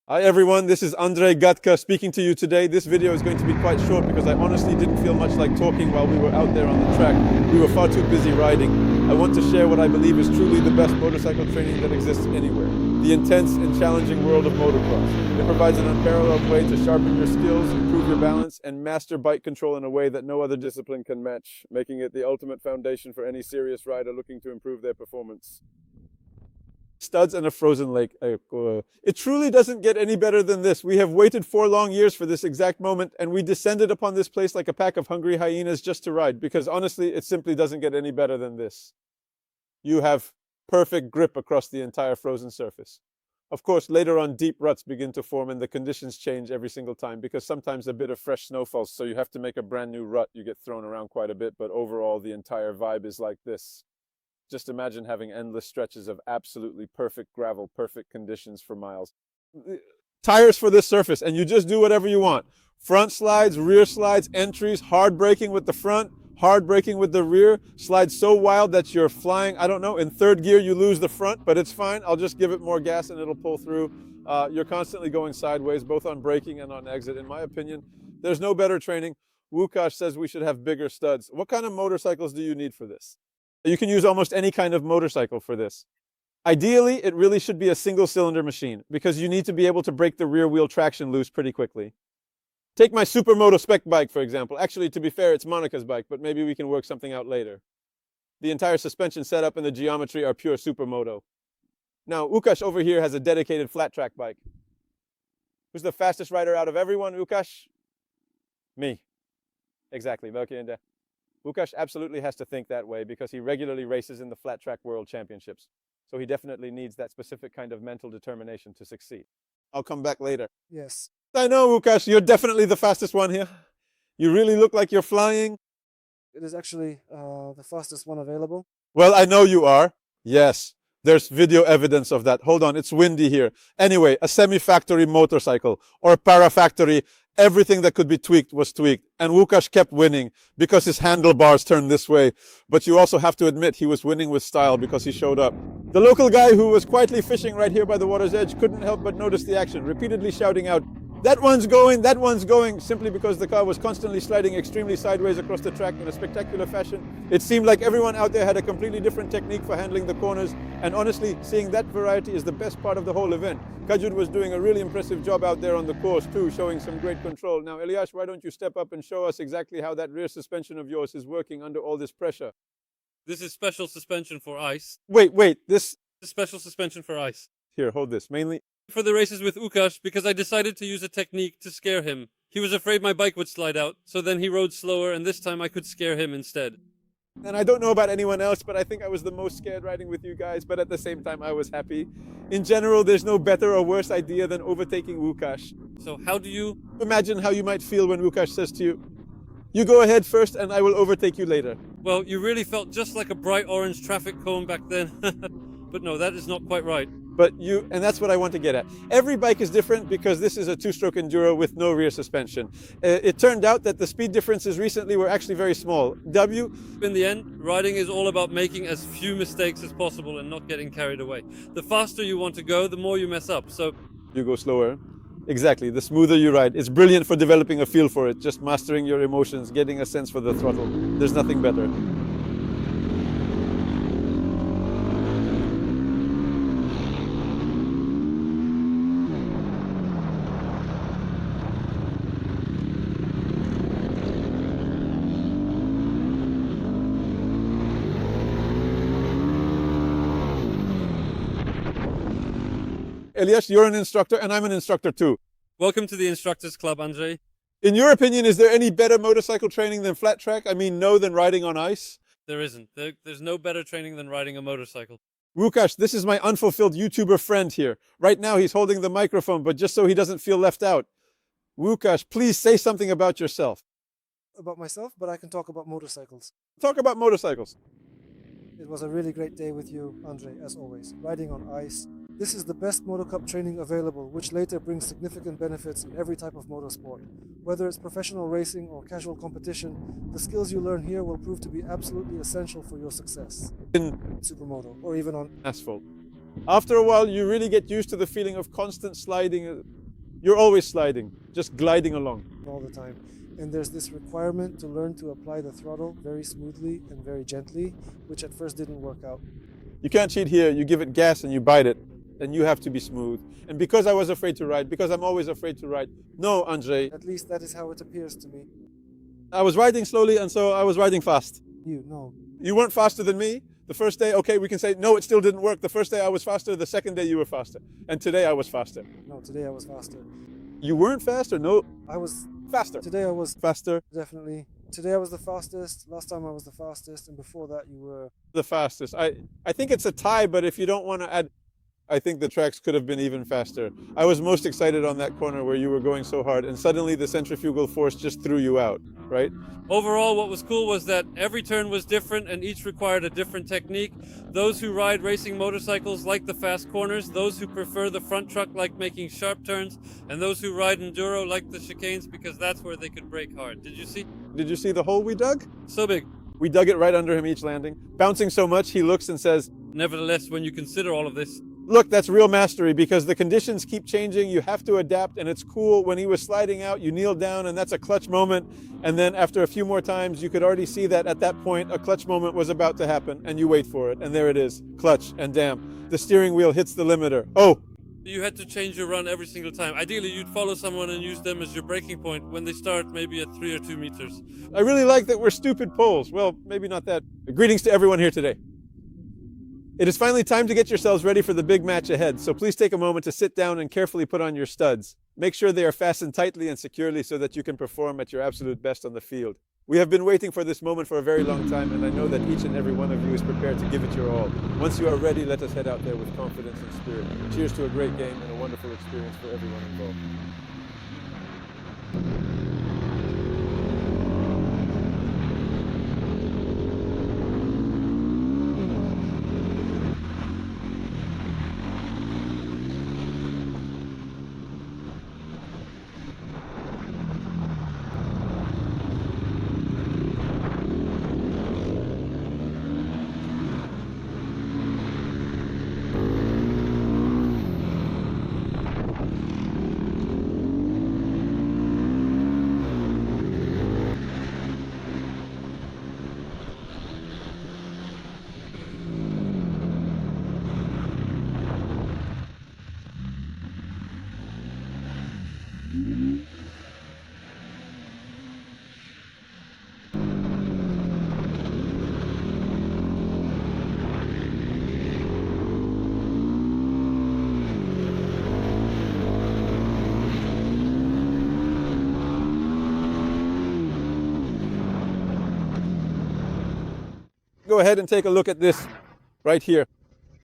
Hi everyone, this is Gatka speaking to you today. This video is going to be quite short because I honestly didn't feel much like talking while we were out there on the track. We were far too busy riding. I want to share what I believe is truly the best motorcycle training that exists anywhere. The intense and challenging world of motocross. It provides an unparalleled way to sharpen your skills, improve your balance, and master bike control in a way that no other discipline can match, making it the ultimate foundation for any serious rider looking to improve their performance. Studs and a frozen lake. It truly doesn't get any better than this. We have waited 4 long years for this exact moment, and we descended upon this place like a pack of hungry hyenas just to ride, because honestly, it simply doesn't get any better than this. You have perfect grip across the entire frozen surface. Of course, later on, deep ruts begin to form and the conditions change every single time, because sometimes a bit of fresh snow falls, so you have to make a brand new rut. You get thrown around quite a bit, but overall, the entire vibe is like this. Just imagine having endless stretches of absolutely perfect gravel, perfect conditions for miles. Tires for this surface, and you just do whatever you want. Front slides, rear slides, entries, hard braking with the front, hard braking with the rear, slides so wild that you're flying, I don't know, in third gear you lose the front, but it's fine. I'll just give it more gas and it'll pull through. You're constantly going sideways, both on braking and on exit. In my opinion, there's no better training. Łukasz says we should have bigger studs. What kind of motorcycles do you need for this? You can use almost any kind of motorcycle for this. Ideally, it really should be a single-cylinder machine because you need to be able to break the rear wheel traction loose pretty quickly. Take my supermoto spec bike, for example. Actually, to be fair, it's Monica's bike, but maybe we can work something out later. The entire suspension setup and the geometry are pure supermoto. Now, Łukasz over here has a dedicated flat track bike. Who's the fastest rider out of everyone, Łukasz? Me. Exactly. Łukasz absolutely has to think that way because he regularly races in the flat track world championships. So he definitely needs that specific kind of mental determination to succeed. I'll come back later. Yes. I know, Łukasz, you're definitely the fastest one here. You really look like you're flying. It is actually the fastest one available. Well, I know you are. Yes. There's video evidence of that. Hold on, it's windy here. Anyway, a semi-factory motorcycle or para-factory, everything that could be tweaked was tweaked. And Łukasz kept winning because his handlebars turned this way. But you also have to admit he was winning with style because he showed up. The local guy who was quietly fishing right here by the water's edge couldn't help but notice the action, repeatedly shouting out, that one's going, simply because the car was constantly sliding extremely sideways across the track in a spectacular fashion. It seemed like everyone out there had a completely different technique for handling the corners, and honestly, seeing that variety is the best part of the whole event. Kajud was doing a really impressive job out there on the course too, showing some great control. Now, Elias, why don't you step up and show us exactly how that rear suspension of yours is working under all this pressure? This is special suspension for ice. Wait, this... This is special suspension for ice. Here, hold this. Mainly... For the races with Łukasz, because I decided to use a technique to scare him. He was afraid my bike would slide out, so then he rode slower, and this time I could scare him instead. And I don't know about anyone else, but I think I was the most scared riding with you guys, but at the same time I was happy. In general, there's no better or worse idea than overtaking Łukasz. So how do you... Imagine how you might feel when Łukasz says to you, you go ahead first and I will overtake you later. Well, you really felt just like a bright orange traffic cone back then. But no, that is not quite right. And that's what I want to get at. Every bike is different because this is a 2-stroke enduro with no rear suspension. It turned out that the speed differences recently were actually very small. In the end, riding is all about making as few mistakes as possible and not getting carried away. The faster you want to go, the more you mess up, so... You go slower. Exactly, the smoother you ride. It's brilliant for developing a feel for it, just mastering your emotions, getting a sense for the throttle. There's nothing better. Elias, you're an instructor and I'm an instructor too. Welcome to the Instructors Club, Andrzej. In your opinion, is there any better motorcycle training than flat track? I mean, no, than riding on ice? There isn't. There's no better training than riding a motorcycle. Łukasz, this is my unfulfilled YouTuber friend here. Right now he's holding the microphone, but just so he doesn't feel left out. Łukasz, please say something about yourself. About myself, but I can talk about motorcycles. Talk about motorcycles. It was a really great day with you, Andrzej, as always. Riding on ice. This is the best Moto Cup training available, which later brings significant benefits in every type of motorsport. Whether it's professional racing or casual competition, the skills you learn here will prove to be absolutely essential for your success. In supermoto, or even on asphalt. After a while, you really get used to the feeling of constant sliding. You're always sliding, just gliding along. All the time. And there's this requirement to learn to apply the throttle very smoothly and very gently, which at first didn't work out. You can't cheat here. You give it gas and you bite it, and you have to be smooth. And because I was afraid to ride, because I'm always afraid to ride, no, Andre, At least that is how it appears to me. I was riding slowly, and so I was riding fast. No. You weren't faster than me. The first day, okay, we can say, no, it still didn't work. The first day I was faster, the second day you were faster. And today I was faster. No, today I was faster. You weren't faster? No, I was faster. Today I was Faster. definitely. Today I was the fastest. Last time I was the fastest, and before that you were. The fastest. I think it's a tie, but if you don't want to add, I think the tracks could have been even faster. I was most excited on that corner where you were going so hard, and suddenly the centrifugal force just threw you out, right? Overall, what was cool was that every turn was different and each required a different technique. Those who ride racing motorcycles like the fast corners, those who prefer the front truck like making sharp turns, and those who ride enduro like the chicanes because that's where they could brake hard. Did you see? Did you see the hole we dug? So big. We dug it right under him each landing. Bouncing so much, he looks and says, Nevertheless, when you consider all of this, look, that's real mastery because the conditions keep changing. You have to adapt, and it's cool. When he was sliding out, you kneel down, and that's a clutch moment. And then after a few more times, you could already see that at that point, a clutch moment was about to happen, and you wait for it. And there it is, clutch and damn. The steering wheel hits the limiter. Oh! you had to change your run every single time. Ideally, you'd follow someone and use them as your braking point when they start maybe at 3 or 2 meters. I really like that we're stupid Poles. Well, maybe not that. Greetings to everyone here today. It is finally time to get yourselves ready for the big match ahead, so please take a moment to sit down and carefully put on your studs. Make sure they are fastened tightly and securely so that you can perform at your absolute best on the field. We have been waiting for this moment for a very long time, and I know that each and every one of you is prepared to give it your all. Once you are ready, let us head out there with confidence and spirit. Cheers to a great game and a wonderful experience for everyone involved. Go ahead and take a look at this right here.